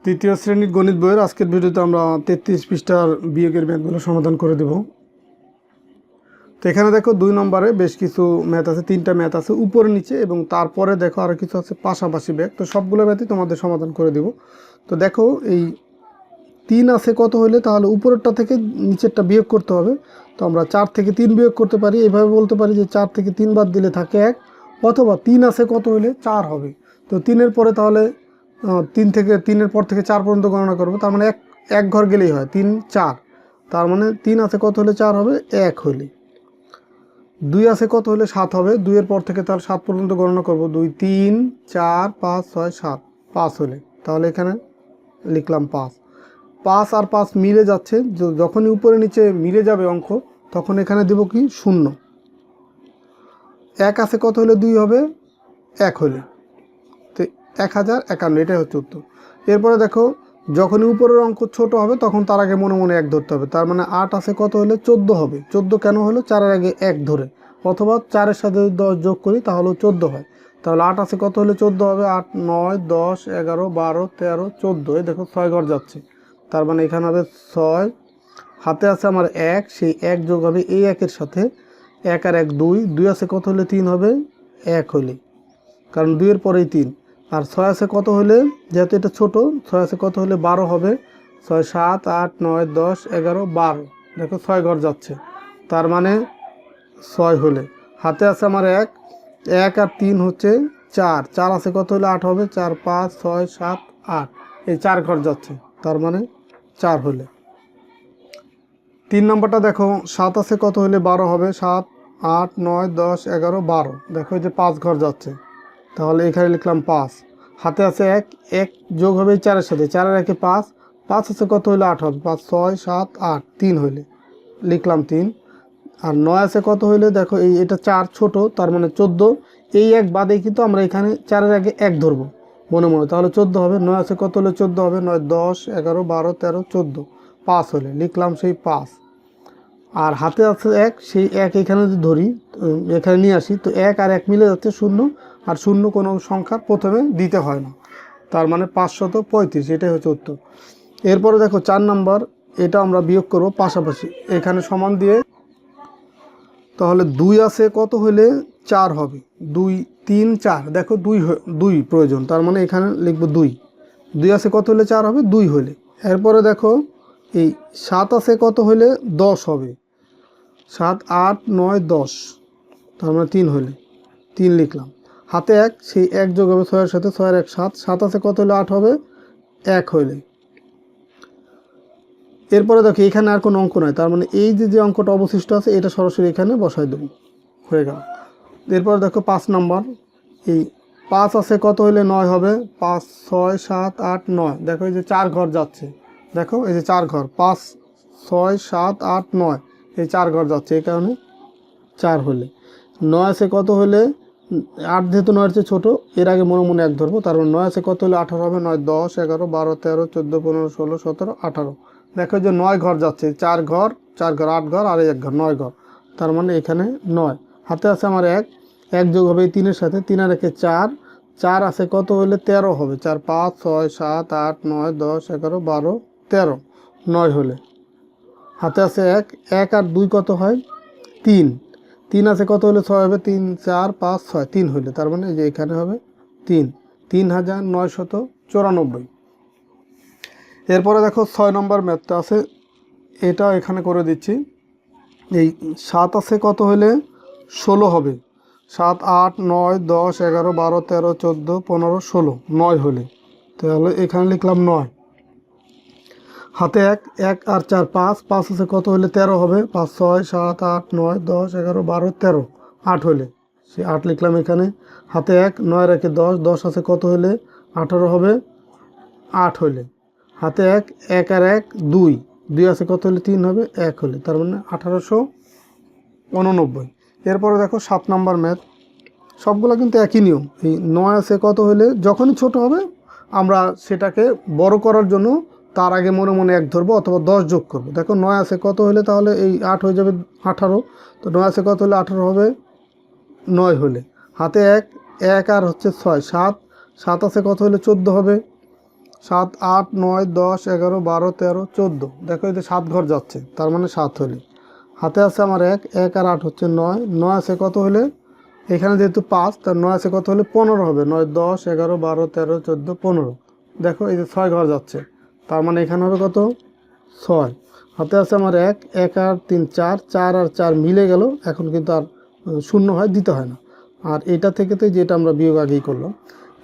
তৃতীয় শ্রেণীর গণিত বইয়ের আজকের ভিডিওতে আমরা 33 পৃষ্ঠার বিয়োগের ম্যাথগুলো সমাধান করে দেব। তো এখানে দেখো 2 নম্বরে বেশ কিছু ম্যাথ আছে, 3টা ম্যাথ আছে উপরে নিচে, এবং তারপরে দেখো আরও কিছু আছে পাশাপাশি ব্যাগ। তো সবগুলো ম্যাথই তোমাদের সমাধান করে দেব। তো দেখো এই 3 আছে কত হলে তাহলে উপরেরটা থেকে নিচেরটা বিয়োগ করতে হবে। তো আমরা 4 থেকে 3 বিয়োগ করতে পারি, এইভাবে বলতে পারি যে 4 থেকে 3 বাদ দিলে থাকে 1, অথবা 3 আছে কত হলে 4 হবে। তো 3-এর পরে তাহলে 3-এর পর থেকে 4 পর্যন্ত গণনা করবো, তার মানে এক ঘর গেলেই হয় 3 4, তার মানে 3 আছে কত হলে 4 হবে 1 হলে। 2 আছে কত হলে 7 হবে, 2-এর পর থেকে তার 7 পর্যন্ত গণনা করব, 2 3 4 5 6 7, 5 হলে, তাহলে এখানে লিখলাম 5। 5 আর 5 মিলে যাচ্ছে, যখনই উপরে নিচে মিলে যাবে অঙ্ক তখন এখানে দেব কি 0। 1 আছে কত হলে 2 হবে 1 হলে, তো 1051, এটাই হচ্ছে উত্তর। এরপরে দেখো যখনই উপরের অঙ্ক ছোট হবে তখন তার আগে মনে মনে 1 ধরতে হবে, তার মানে 8 আছে কত হলে 14 হবে। 14 কেন হলো, 4-এর আগে 1 ধরে, অথবা 4-এর সাথে 10 যোগ করি তাহলেও 14 হয়। তাহলে 8 আছে কত হলে 14 হবে, 8 9 10 11 12 13 14, এই দেখো 6 ঘর যাচ্ছে, তার মানে এখানে হবে 6। হাতে আছে আমার 1, সেই 1 যোগ হবে এই 1-এর সাথে, 1 আর 1 2, 2 আছে কত হলে 3 হবে 1 হলে, কারণ 2-এর পরেই 3। আর 6 আছে কত হলে, যেহেতু এটা ছোট, 6 আছে কত হলে 12 হবে, 6 7 8 9 10 11 12, দেখো 6 ঘর যাচ্ছে, তার মানে 6 হলে। হাতে আছে আমার 1, 1 আর 3 হচ্ছে 4, 4 আছে কত হলে 8 হবে, 4 5 6 7 8, এই 4 ঘর যাচ্ছে, তার মানে 4 হলে। 3 নম্বরটা দেখো 7 আছে কত হলে 12 হবে, 7 8 9 10 11 12, দেখো এই যে 5 ঘর যাচ্ছে, তাহলে এখানে লিখলাম 5। হাতে আছে 1, 1 যোগ হবে 4-এর সাথে, 4-এর 1-এ 5, 5 আছে কত হলে 8 হবে, 5 6 7 8, 3 হইলে লিখলাম 3। আর 9 আছে কত হইলে, দেখো এটা 4 ছোট, তার মানে 14, এই 1 বাদেই কিন্তু আমরা এখানে 4-এর আগে 1 ধরবো মনে মনে, তাহলে 14 হবে। 9 আছে কত হলে 14 হবে, 9 10 11 12 13 14, 5 হলে লিখলাম সেই 5। আর হাতে আছে 1, সেই 1 এখানে যদি ধরি, এখানে নিয়ে আসি, তো 1 আর 1 মিলে যাচ্ছে 0, আর 0 কোনো সংখ্যা প্রথমে দিতে হয় না, তার মানে 535, এটাই হচ্ছে উত্তর। এরপরে দেখো 4 নম্বর, এটা আমরা বিয়োগ করব পাশাপাশি, এখানে সমান দিয়ে, তাহলে 2 আছে কত হলে 4 হবে, 2 3 4, দেখো 2 প্রয়োজন, তার মানে এখানে লিখব 2। 2 আছে কত হলে 4 হবে, 2 হলে। এরপরে দেখো এই 7 আছে কত হলে 10 হবে, 7 8 9 10, তার মানে 3 হলে, 3 লিখলাম। হাতে 1, সেই 1 যোগ হবে 6-এর সাথে, 6 আর 1 7, 7 আছে কত হলে 8 হবে 1 হলে। এরপরে দেখো এখানে আর কোনো অঙ্ক নয়, তার মানে এই যে অঙ্কটা অবশিষ্ট আছে এটা সরাসরি এখানে বসাই দেবো, হয়ে গেল। এরপর দেখো 5 নম্বর, এই 5 আছে কত হলে 9 হবে, 5 6 7 8 9, দেখো এই যে 4 ঘর যাচ্ছে, দেখো এই যে 4 ঘর, 5 6 7 8 9, এই 4 ঘর যাচ্ছে, এই কারণে 4 হলে। 9 আছে কত হলে, 8 যেহেতু 9-এর চেয়ে ছোটো, এর আগে মনে মনে 1 ধরবো, তার মানে 9 আছে কত হলে 18 হবে, 9 10 11 12 13 14 15 16 17 18, দেখো যে 9 ঘর যাচ্ছে, 4 ঘর 4 ঘর 8 ঘর আর 1 ঘর 9 ঘর, তার মানে এখানে 9। হাতে আছে আমার 1, 1 যোগ হবে 3-এর সাথে, 3 আর 1-এ 4, 4 আছে কত হলে 13 হবে, 4 5 6 7 8 9 10 11 12 13, 9 হলে। হাতে আছে 1, 1 আর 2 কত হয় 3, 3 আছে কত হলে 6 হবে, 3 4 5 6, 3 হলে, তার মানে এই যে এখানে হবে 3, 3994। এরপরে দেখো 6 নম্বর ম্যাথটা আছে, এটা এখানে করে দিচ্ছি। এই 7 আছে কত হলে 16 হবে, 7 8 9 10 11 12 13 14 15 16, 9 হলে, তাহলে এখানে লিখলাম 9। হাতে 1, 1 আর 4 5, 5 আছে কত হলে 13 হবে, 5 6 7 8 9 10 11 12 13, 8 হলে, সে 8 লিখলাম এখানে। হাতে 1, 9 আর 1-এ 10, 10 আছে কত হলে 18 হবে, 8 হলে। হাতে 1, 1 আর 1 2, 2 আছে কত হলে 3 হবে 1 হলে, তার মানে 1889। এরপরে দেখো 7 নম্বর ম্যাথ, সবগুলো কিন্তু একই নিয়ম। এই 9 আছে কত হলে, যখনই ছোট হবে আমরা সেটাকে বড় করার জন্য তার আগে মনে মনে 1 ধরবো অথবা 10 যোগ করবো। দেখো 9 আছে কত হলে, তাহলে এই 8 হয়ে যাবে 18, তো 9 আছে কত হলে 18 হবে 9 হলে। হাতে 1, 1 আর হচ্ছে 6 7, 7 আছে কত হলে 14 হবে, 7, 8, 9, 10, 11, 12, 13, 14। দেখো এই যে 7 ঘর যাচ্ছে, তার মানে 7 হলে। হাতে আছে আমার 1, 1 আর 8 হচ্ছে 9, 9 আছে কত হলে, এখানে যেহেতু 5, তার 9 আছে কত হলে 15 হবে, 9, 10, 11, 12, 13, 14, 15। দেখো এই যে 6 ঘর যাচ্ছে, তার মানে এখানে হবে কত, 6। হাতে আছে আমার 1, 1 আর 3, 4, 4 আর 4 মিলে গেল, এখন কিন্তু আর শূন্য হয়, দিতে হয় না। আর এটা থেকে তো যেটা আমরা বিয়োগ আগেই করলাম।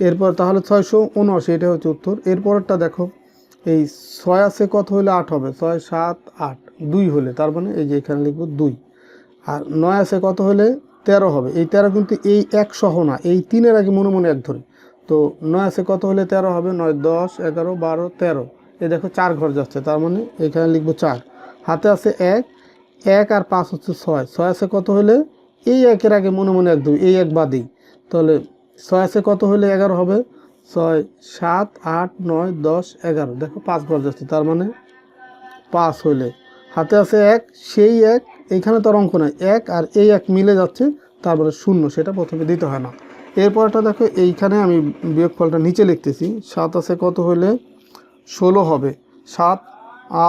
এরপর তাহলে 679, এটা হচ্ছে উত্তর। এরপরটা দেখো, এই 6 আছে কত হলে 8 হবে, 6, 7, 8, 2 হলে, তার মানে এই যে এখানে লিখব 2। আর 9 আছে কত হলে 13 হবে, এই 13 কিন্তু এই 1 সহ না, এই 3-এর আগে মনে মনে 1 ধরে। তো 9 আছে কত হলে 13 হবে, 9, 10, 11, 12, 13। এই দেখো 4 ঘর যাচ্ছে, তার মানে এখানে লিখব 4। হাতে আছে 1, 1 আর 5 হচ্ছে 6, 6 আছে কত হলে, এই 1-এর আগে মনে মনে 1 ধরি, এই 1 বাদেই। তাহলে 6 আছে কত হলে 11 হবে, 6, 7, 8, 9, 10, 11। দেখো 5 ঘর যাচ্ছে, তার মানে 5 হলে। হাতে আছে 1, সেই 1, এইখানে তো আর অঙ্ক নাই, 1 আর এই 1 মিলে যাচ্ছে, তারপরে 0, সেটা প্রথমে দিতে হয় না। এরপরটা দেখো, এইখানে আমি বিয়োগফলটা নিচে লিখতেছি। 7 আছে কত হলে 16 হবে, 7,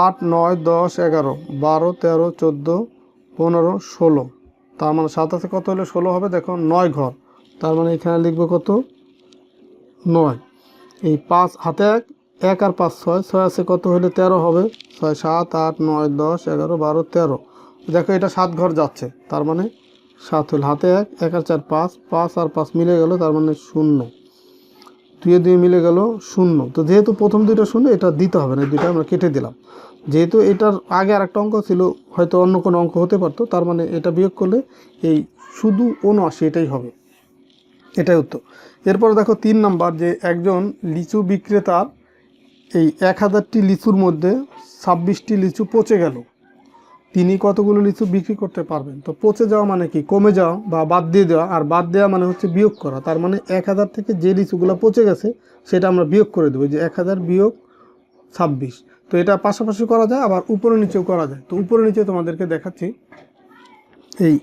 8, 9, 10, 11, 12, 13, 14, 15, 16। তার মানে 7 আছে কত হলে 16 হবে, দেখো 9 ঘর, তার মানে এখানে লিখবো কত, 9। এই 5 হাতে 1, 1 আর 5, 6, 6 আছে কত হলে 13 হবে, 6, 7, 8, 9, 10, 11, 12, 13। দেখো এটা 7 ঘর যাচ্ছে, তার মানে 7 হলে। হাতে 1, 1 আর 4, 5, 5 আর 5 মিলে গেল, তার মানে 0, 2 2 মিলে গেল 0। তো যেহেতু প্রথম দুইটা 0, এটা দিতে হবে না, দুইটা আমরা কেটে দিলাম। যেহেতু এটার আগে আরেকটা অঙ্ক ছিল, হয়তো অন্য কোনো অঙ্ক হতে পারতো, তার মানে এটা বিয়োগ করলে এই শুধু 79, এটাই হবে, এটাই উত্তর। এরপর দেখো 3 নাম্বার, যে একজন লিচু বিক্রেতার এই 1000টি লিচুর মধ্যে 26টি লিচু পচে গেল, তিনি কতগুলো লিচু বিক্রি করতে পারবেন। তো পচে যাওয়া মানে কি, কমে যাওয়া বা বাদ দিয়ে দেওয়া, আর বাদ দেওয়া মানে হচ্ছে বিয়োগ করা। তার মানে 1000 থেকে যে লিচুগুলো পচে গেছে সেটা আমরা বিয়োগ করে দেবো, যে 1000 বিয়োগ 26। তো এটা পাশাপাশি করা যায়, আবার উপরে নিচেও করা যায়। তো উপরে নিচে তোমাদেরকে দেখাচ্ছি। এই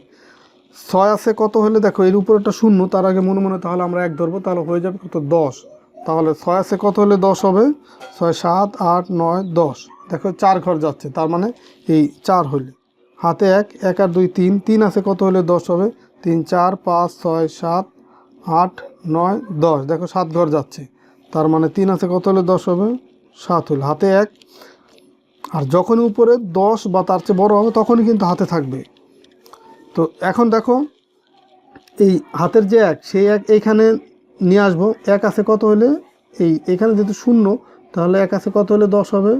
6 আছে কত হলে, দেখো এর উপরেটা 0, তার আগে মনে মনে তাহলে আমরা 1 ধরবো, তাহলে হয়ে যাবে কত, 10। তাহলে 6 আছে কত হলে 10 হবে, 6, 7, 8, 9, 10। দেখো 4 ঘর যাচ্ছে, তার মানে এই 4 হলে। হাতে 1, 1 আর 2, 3, 3 আছে কত হলে 10 হবে, 3, 4, 5, 6, 7, 8, 9, 10। দেখো 7 ঘর যাচ্ছে, তার মানে 3 আছে কত হলে 10 হবে, 7 হলে। হাতে 1, আর যখনই উপরে 10 বা তার চেয়ে বড় হবে তখনই কিন্তু হাতে থাকবে। তো এখন দেখো, এই হাতের যে 1, সেই 1 এইখানে নিয়ে আসবো। 1 আছে কত হলে, এইখানে যেহেতু 0, তাহলে 1 আছে কত হলে 10 হবে,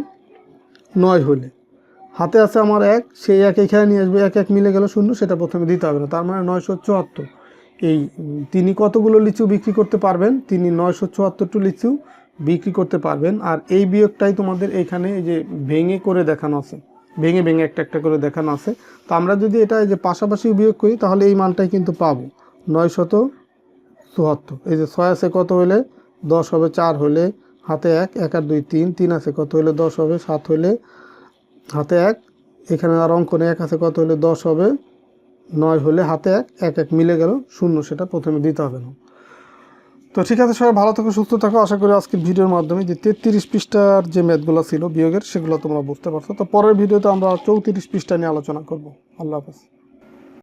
9 হলে। হাতে আছে আমার 1, সেই 1 এইখানে নিয়ে আসবো, 1 1 মিলে গেল 0, সেটা প্রথমে দিতে হবে না, তার মানে 974। এই তিনি কতগুলো লিচু বিক্রি করতে পারবেন, তিনি 974টি লিচু বিক্রি করতে পারবেন। আর এই বিয়োগটাই তোমাদের এইখানে এই যে ভেঙে করে দেখানো আছে, ভেঙে ভেঙে একটা একটা করে দেখানো আছে। তো আমরা যদি এটা এই যে পাশাপাশি বিয়োগ করি, তাহলে এই মানটাই কিন্তু পাবো, 974। এই যে 6 আছে কত হলে 10 হবে, 4 হলে। হাতে 1, 1 আর 2, 3, 3 আছে কত হলে 10 হবে, 7 হলে। হাতে 1, এখানে আর অঙ্ক নেই, 1 আছে কত হলে 10 হবে, 9 হলে। হাতে 1, 1 1 মিলে গেল 0, সেটা প্রথমে দিতে হবে না। তো ঠিক আছে, সবাই ভালো থাকো, সুস্থ থাকো। আশা করি আজকের ভিডিওর মাধ্যমে যে 33 পৃষ্ঠার যে ম্যাথগুলো ছিল বিয়োগের, সেগুলো তোমরা বুঝতে পারছো। তো পরের ভিডিওতে আমরা 34 পৃষ্ঠা নিয়ে আলোচনা করব। আল্লাহ হাফেজ।